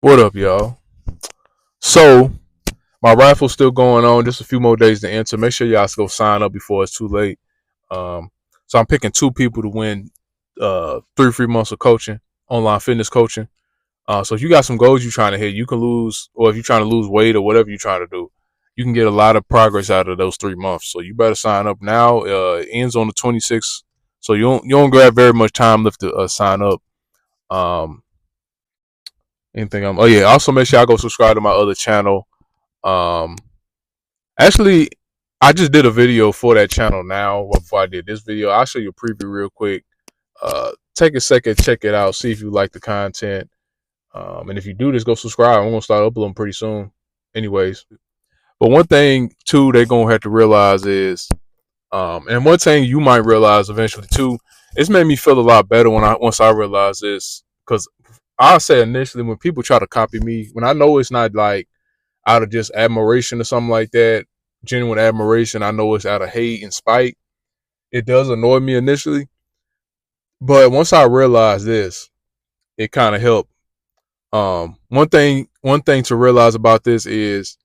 What up, y'all? So my raffle's still going on. Just a few more days to enter. Make sure y'all go sign up before it's too late. Um, so I'm picking two people to win 3 free months of coaching, online fitness coaching. So if you got some goals you're trying to hit, you can lose, or if you're trying to lose weight or whatever you're trying to do, you can get a lot of progress out of those 3 months. So you better sign up now. It ends on the 26th, so you don't grab very much time left to sign up. Um, anything? Oh yeah. Also make sure I go subscribe to my other channel. Um, Actually, I just did a video for that channel now. Before I did this video, I'll show you a preview real quick. Take a second, check it out, see if you like the content. And if you do, just go subscribe. I'm gonna start uploading pretty soon. Anyways, but one thing too, they're gonna have to realize is, and one thing you might realize eventually too, it's made me feel a lot better once I realized this, because I said initially when people try to copy me, when I know it's not like out of just admiration or something like that, genuine admiration. I know it's out of hate and spite. It does annoy me initially, but once I realized this, it kind of helped. One thing to realize about this is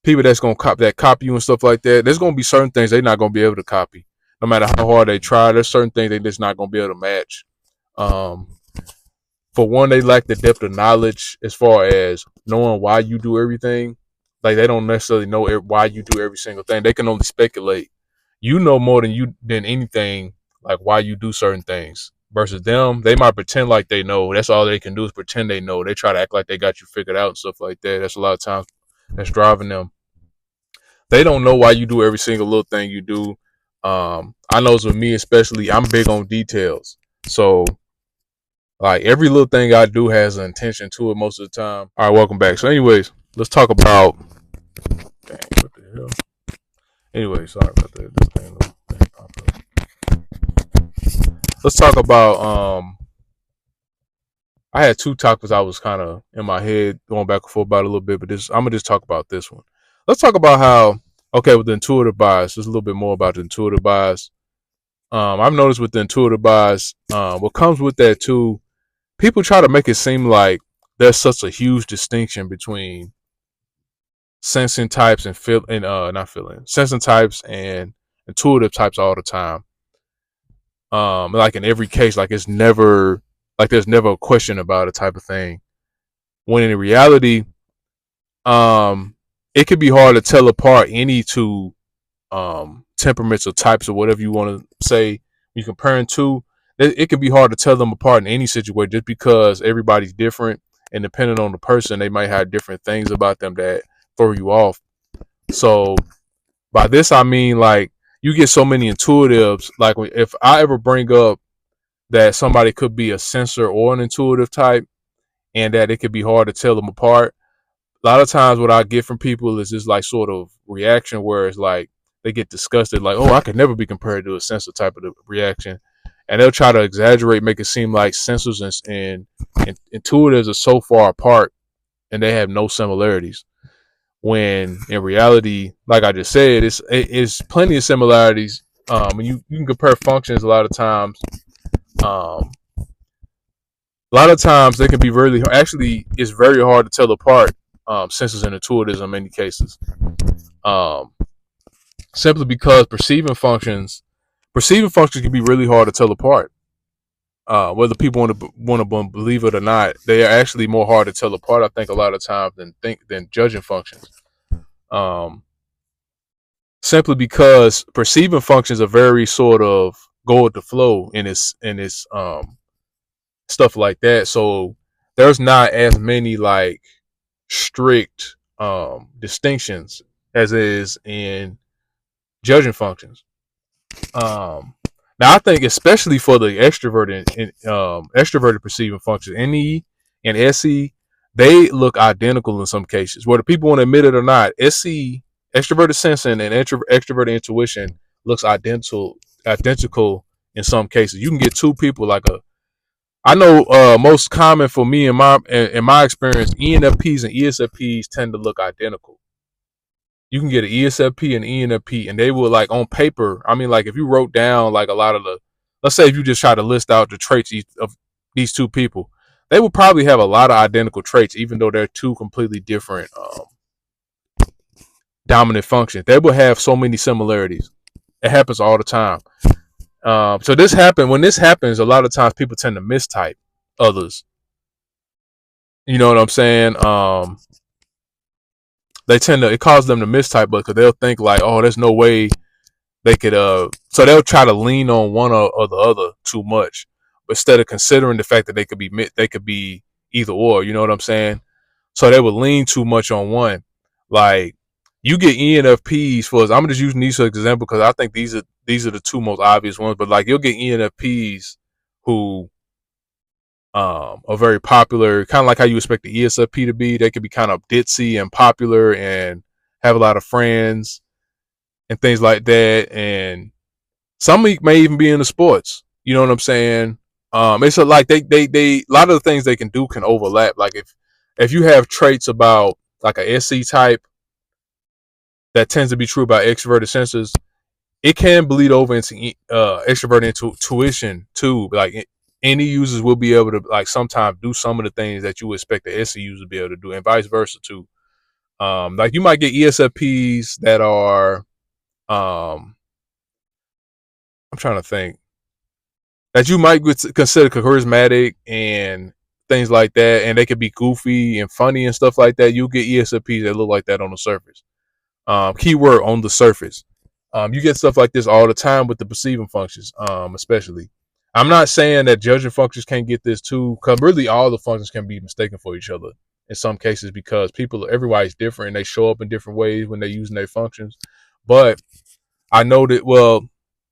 people that's gonna copy you and stuff like that. There's gonna be certain things they're not gonna be able to copy, no matter how hard they try. There's certain things they just not gonna be able to match. Um, for one, they lack the depth of knowledge as far as knowing why you do everything. Like they don't necessarily know why you do every single thing. They can only speculate. You know more than anything, like why you do certain things. Versus them, they might pretend like they know. That's all they can do is pretend they know. They try to act like they got you figured out and stuff like that. That's a lot of times that's driving them. They don't know why you do every single little thing you do. I know with me especially, I'm big on details. So like every little thing I do has an intention to it most of the time. All right, welcome back. So, anyways, let's talk about. Dang, what the hell? Anyway, sorry about that. This thing popped up. Let's talk about. I had two topics I was kind of in my head going back and forth about a little bit, but this I'm gonna just talk about this one. Let's talk about how with the intuitive bias. Just a little bit more about the intuitive bias. I've noticed with the intuitive bias, what comes with that too, people try to make it seem like there's such a huge distinction between sensing types and feel and not feeling sensing types and intuitive types all the time. Like in every case, like it's never like there's never a question about a type of thing. When in reality, um, it could be hard to tell apart any two temperaments or types or whatever you want to say. You compare two, it can be hard to tell them apart in any situation just because everybody's different and depending on the person, they might have different things about them that throw you off. So by this, I mean like you get so many intuitives. Like if I ever bring up that somebody could be a sensor or an intuitive type, and that it could be hard to tell them apart. A lot of times, what I get from people is this like sort of reaction where it's like they get disgusted, like, "Oh, I could never be compared to a sensor type of reaction," and they'll try to exaggerate, make it seem like sensors and intuitives are so far apart and they have no similarities when in reality, like I just said, it's plenty of similarities. And you can compare functions a lot of times. Um, a lot of times they can be really actually it's very hard to tell apart senses and intuitives in many cases. Um, Simply because perceiving functions can be really hard to tell apart. Whether people want to believe it or not, they are actually more hard to tell apart. I think a lot of times than judging functions. Um, Simply because perceiving functions are very sort of go with the flow in its stuff like that. So there's not as many like strict distinctions as is in judging functions. Um, Now I think especially for the extroverted perceiving functions, NE and SE, they look identical in some cases. Whether people want to admit it or not, SE extroverted sensing and extroverted intuition looks identical in some cases. You can get two people like a I know most common for me in my experience, ENFPs and ESFPs tend to look identical. You can get an ESFP and ENFP, and they will like on paper. I mean, like if you wrote down like a lot of the, let's say if you just try to list out the traits of these two people, they would probably have a lot of identical traits, even though they're two completely different dominant functions. They will have so many similarities. It happens all the time. So this happen when this happens, a lot of times people tend to mistype others. You know what I'm saying? They tend to it causes them to mistype, but because they'll think like, oh, there's no way they could. So they'll try to lean on one or the other too much, but instead of considering the fact that they could be either or. You know what I'm saying? So they would lean too much on one. Like you get ENFPs for us. I'm just using these as an example because I think these are the two most obvious ones. But like you'll get ENFPs who are very popular, kind of like how you expect the ESFP to be. They could be kind of ditzy and popular and have a lot of friends and things like that. And some may even be in the sports. You know what I'm saying? It's like they a lot of the things they can do can overlap. Like if you have traits about like a SC type that tends to be true about extroverted sensors, it can bleed over into extroverted intuition too. Like any users will be able to like sometimes do some of the things that you would expect the SC user to be able to do, and vice versa too. Like you might get ESFPs that are, I'm trying to think, that you might consider charismatic and things like that, and they could be goofy and funny and stuff like that. You'll get ESFPs that look like that on the surface. Keyword on the surface. You get stuff like this all the time with the perceiving functions, especially. I'm not saying that judging functions can't get this too, because really all the functions can be mistaken for each other in some cases because everybody's different and they show up in different ways when they're using their functions. But I know that, well,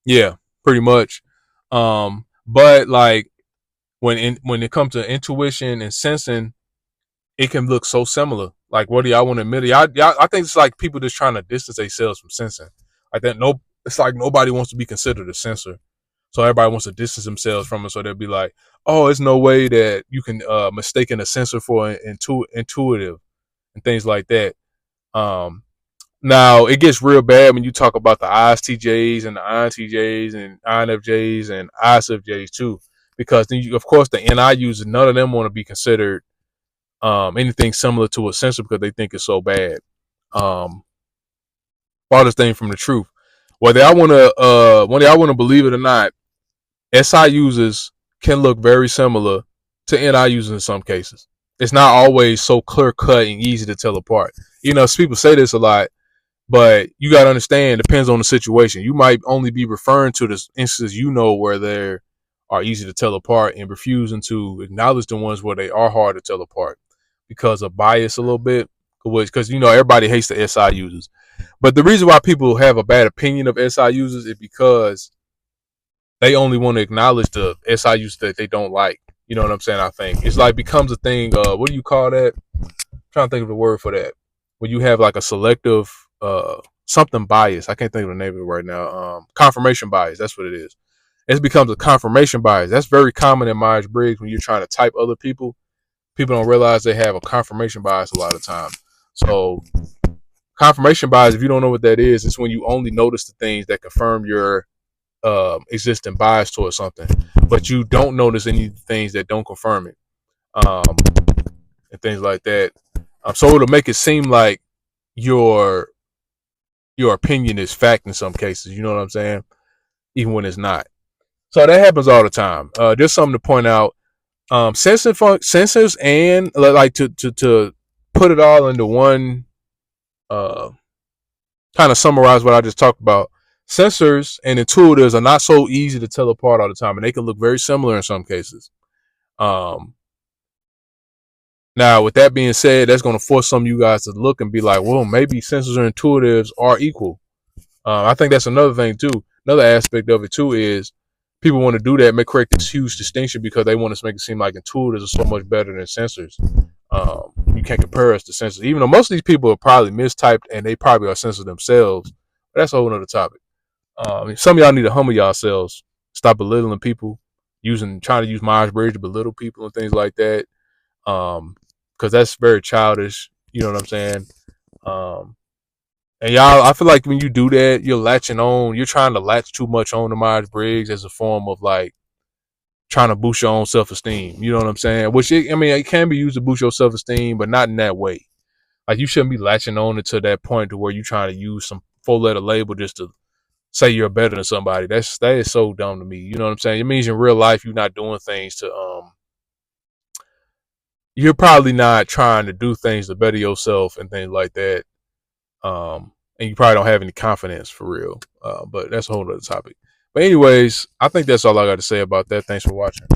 yeah, pretty much. But like when it comes to intuition and sensing, it can look so similar. Like, what do y'all want to admit? I think it's like people just trying to distance themselves from sensing. Like that, it's like nobody wants to be considered a sensor, so everybody wants to distance themselves from it. So they'll be like, "Oh, it's no way that you can mistaken a sensor for an intuitive and things like that." Um, Now it gets real bad when you talk about the ISTJs and the INTJs and INFJs and ISFJs too, because then of course the NI users, none of them want to be considered anything similar to a sensor because they think it's so bad. Farthest thing from the truth. Whether I want to believe it or not, SI users can look very similar to NI users in some cases. It's not always so clear cut and easy to tell apart. You know, people say this a lot, but you got to understand, it depends on the situation. You might only be referring to the instances you know where they are easy to tell apart and refusing to acknowledge the ones where they are hard to tell apart because of bias a little bit. Because, you know, everybody hates the SI users. But the reason why people have a bad opinion of SI users is because they only want to acknowledge the SI users that they don't like. You know what I'm saying? I think it's like becomes a thing. What do you call that? I'm trying to think of the word for that. When you have like a selective something bias. I can't think of the name of it right now. Confirmation bias. That's what it is. It becomes a confirmation bias. That's very common in Myers-Briggs when you're trying to type other people. People don't realize they have a confirmation bias a lot of time. So confirmation bias, if you don't know what that is, it's when you only notice the things that confirm your existing bias towards something, but you don't notice any things that don't confirm it, and things like that. So it'll make it seem like your opinion is fact in some cases. You know what I'm saying? Even when it's not. So that happens all the time. Just something to point out. Sensors and like to put it all into one. Uh, Kind of summarize what I just talked about. Sensors and intuitives are not so easy to tell apart all the time, and they can look very similar in some cases. Um, Now, with that being said, that's going to force some of you guys to look and be like, well, maybe sensors and intuitives are equal. I think that's another thing too. Another aspect of it too is people want to do that, make create this huge distinction because they want to make it seem like intuitives are so much better than sensors. You can't compare us to sensors, even though most of these people are probably mistyped and they probably are sensors themselves. But that's a whole other topic. Some of y'all need to humble yourselves. Stop belittling people, trying to use Myers-Briggs to belittle people and things like that. Because that's very childish. You know what I'm saying? And y'all, I feel like when you do that, you're trying to latch too much on to Myers-Briggs as a form of like trying to boost your own self-esteem. You know what I'm saying? Which it can be used to boost your self-esteem, but not in that way. Like you shouldn't be latching on to that point to where you're trying to use some 4-letter label just to say you're better than somebody. That is so dumb to me. You know what I'm saying? It means in real life you're not doing things to you're probably not trying to do things to better yourself and things like that. And you probably don't have any confidence for real. But that's a whole other topic. But anyways, I think that's all I got to say about that. Thanks for watching.